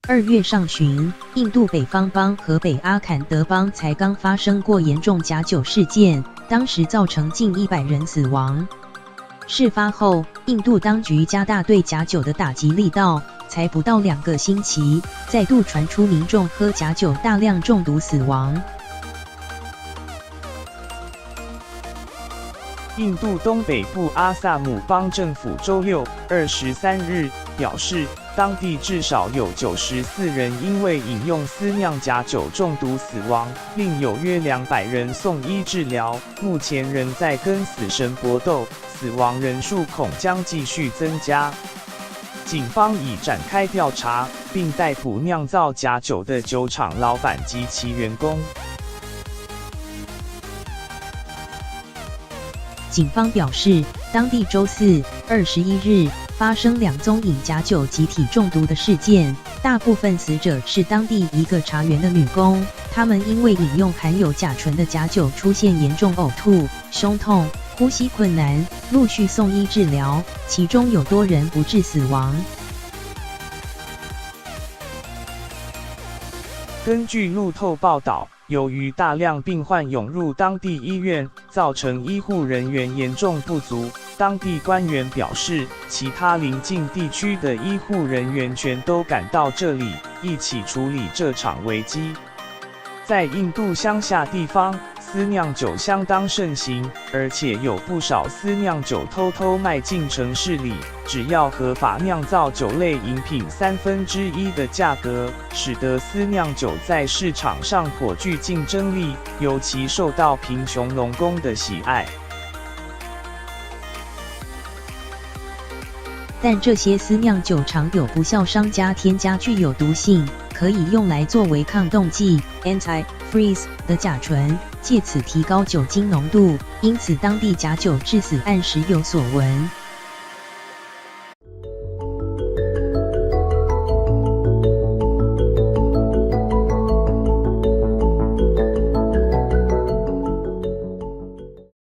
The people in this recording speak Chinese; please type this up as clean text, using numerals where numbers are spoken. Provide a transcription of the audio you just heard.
2月上旬，印度北方邦和北阿坎德邦才刚发生过严重假酒事件，当时造成近100人死亡。事发后，印度当局加大对假酒的打击力道，才不到2个星期，再度传出民众喝假酒大量中毒死亡。印度东北部阿萨姆邦政府周6、23日表示，当地至少有94人因为饮用私酿假酒中毒死亡，另有约200人送医治疗，目前仍在跟死神搏斗，死亡人数恐将继续增加。警方已展开调查，并逮捕酿造假酒的酒厂老板及其员工。警方表示，当地周4、21日发生2宗饮假酒集体中毒的事件，大部分死者是当地一个茶园的女工，她们因为饮用含有甲醇的假酒出现严重呕吐、胸痛、呼吸困难，陆续送医治疗，其中有多人不治死亡。根据路透报道，由于大量病患涌入当地医院，造成医护人员严重不足。当地官员表示，其他邻近地区的医护人员全都赶到这里，一起处理这场危机。在印度乡下地方，私酿酒相当盛行，而且有不少私酿酒偷偷卖进城市里，只要合法酿造酒类饮品1/3的价格，使得私酿酒在市场上颇具竞争力，尤其受到贫穷农工的喜爱。但这些私酿酒常有不肖商家添加具有毒性，可以用来作为抗冻剂 （anti-freeze） 的甲醇，借此提高酒精浓度，因此当地假酒致死案时有所闻。